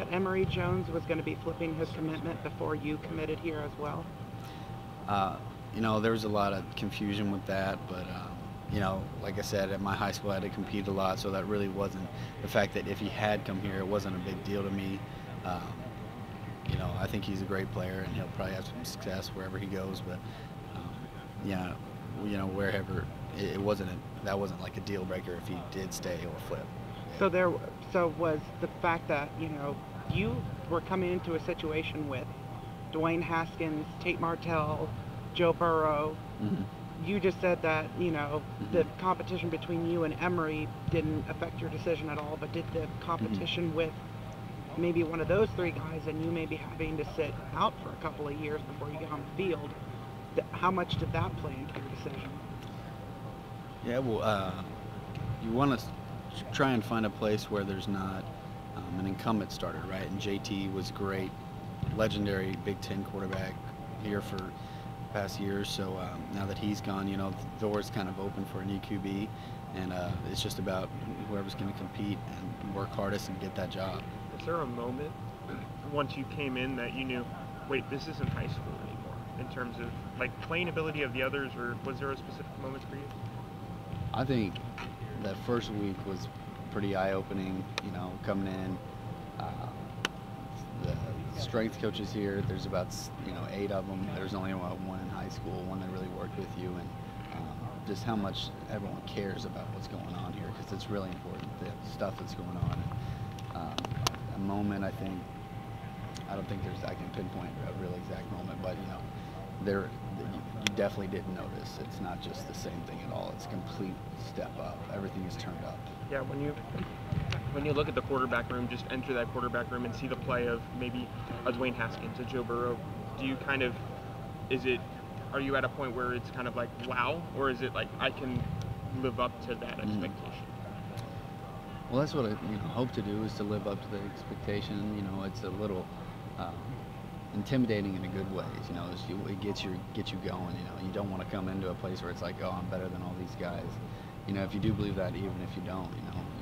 that Emory Jones was going to be flipping his commitment before you committed here as well? Uh, there was a lot of confusion with that, but like I said, at my high school I had to compete a lot, so that really wasn't the fact that if he had come here, it wasn't a big deal to me. Um, I think he's a great player, and he'll probably have some success wherever he goes. But um, yeah, wherever that wasn't like a deal breaker if he did stay or flip. So there, so was the fact that you were coming into a situation with Dwayne Haskins, Tate Martell, Joe Burrow. Hmm. You just said that Hmm. the competition between you and Emory didn't affect your decision at all, but did the Hmm. competition with maybe one of those three guys and you maybe having to sit out for a couple of years before you get on the field, how much did that play into your decision? Yeah, well, you want to try and find a place where there's not an incumbent starter, right? And JT was great, legendary Big Ten quarterback here for the past years. So now that he's gone, the door's kind of open for a new QB, and it's just about whoever's going to compete and work hardest and get that job. Is there a moment once you came in that you knew, wait, this isn't high school anymore, in terms of like playing ability of the others, or was there a specific moment for you? I think that first week was pretty eye-opening. Coming in, uh, the strength coaches here. There's about 8 of them. There's only about one in high school, one that really worked with you, and just how much everyone cares about what's going on here, because it's really important, the stuff that's going on. A moment, I don't think I can pinpoint a real exact moment, but there you definitely didn't notice. It's not just the same thing at all. It's a complete step up. Everything is turned up. Yeah, when you look at the quarterback room, just enter that quarterback room and see the play of maybe a Dwayne Haskins, a Joe Burrow. Do you kind of, are you at a point where it's kind of like wow, or is it like I can live up to that expectation? Well, that's what I hope to do, is to live up to the expectation. It's a little um, intimidating in a good way. It gets you going. You don't want to come into a place where it's like, oh, I'm better than all these guys. If you do believe that, even if you don't,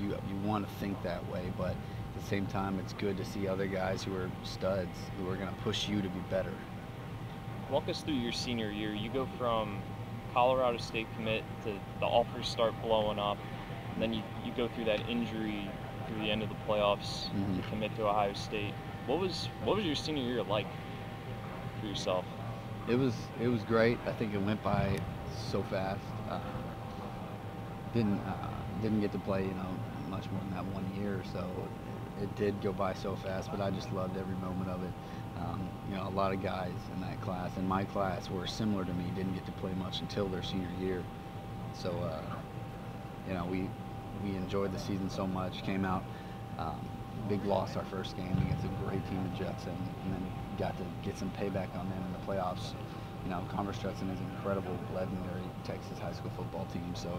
you want to think that way. But at the same time, it's good to see other guys who are studs, who are going to push you to be better. Walk us through your senior year. You go from Colorado State commit to the offers start blowing up, and then you go through that injury through the end of the playoffs. Mm-hmm. You commit to Ohio State. What was your senior year like for yourself? It was great. I think it went by so fast. Didn't get to play much more than that 1 year, so it did go by so fast. But I just loved every moment of it. A lot of guys in that class, in my class, were similar to me. Didn't get to play much until their senior year. So we enjoyed the season so much. Came out big loss our first game against a great team in Judson, and then got to get some payback on them in the playoffs. Converse Judson is an incredible, legendary Texas high school football team, so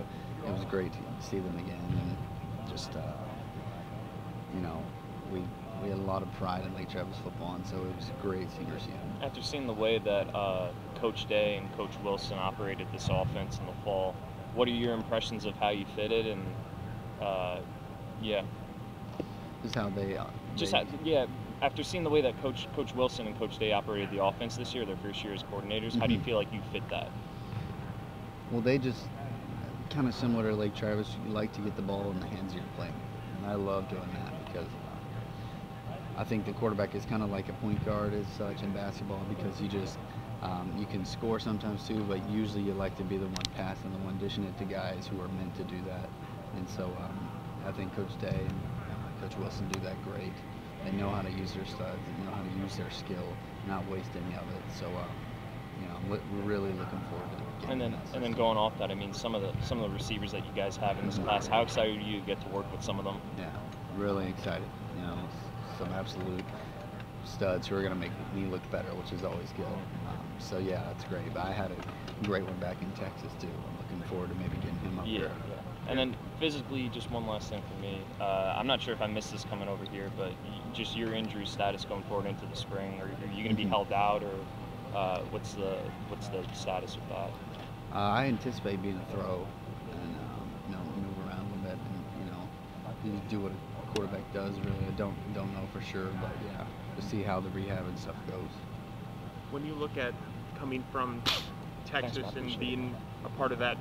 it was great to see them again, and just we had a lot of pride in Lake Travis football, and so it was a great senior season. After seeing the way that Coach Day and Coach Wilson operated this offense in the fall, what are your impressions of how you fitted, and yeah? Just how they After seeing the way that Coach Wilson and Coach Day operated the offense this year, their first year as coordinators, how do you feel like you fit that? Well, they just kind of similar to Lake Travis. You like to get the ball in the hands of your playmaker, and I love doing that because I think the quarterback is kind of like a point guard as such in basketball, because you can score sometimes too, but usually you like to be the one passing, the one dishing it to guys who are meant to do that. And so I think Coach Day and Coach Wilson do that great. They know how to use their studs, they know how to use their skill, not waste any of it. So we're really looking forward to getting that. And then going off that, I mean, some of the receivers that you guys have in this class, how excited are you to get to work with some of them? Yeah, really excited. Some absolute studs who are going to make me look better, which is always good. So yeah, that's great. But I had a great one back in Texas too. I'm looking forward to maybe getting him up there. Yeah. And then physically, just one last thing for me. I'm not sure if I missed this coming over here, but just your injury status going forward into the spring. Are you going to be held out, or what's the status with that? I anticipate being a throw and move around a little bit, and do what a quarterback does really. I don't know for sure, but yeah, to see how the rehab and stuff goes. When you look at coming from Texas Scott, and appreciate being a part of that,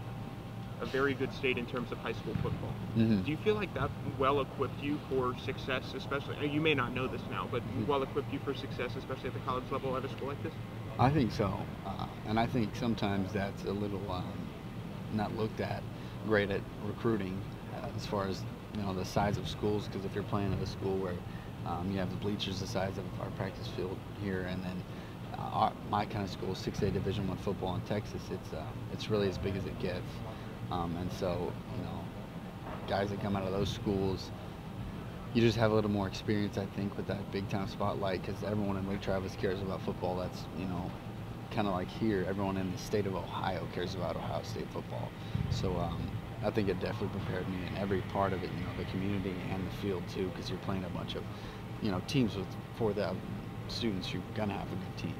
a very good state in terms of high school football, Mm-hmm. do you feel like that well equipped you for success, especially, you may not know this now, but well equipped you for success, especially at the college level at a school like this? I think so, and I think sometimes that's a little not looked at great at recruiting as far as the size of schools. Because if you're playing at a school where you have the bleachers the size of our practice field here, and then my kind of school, 6A Division I football in Texas, it's really as big as it gets, and so guys that come out of those schools, you just have a little more experience, I think, with that big time spotlight, because everyone in Lake Travis cares about football. That's kind of like here, everyone in the state of Ohio cares about Ohio State football. So I think it definitely prepared me in every part of it, the community and the field too, because you're playing a bunch of teams with 4,000 students. You're gonna have a good team.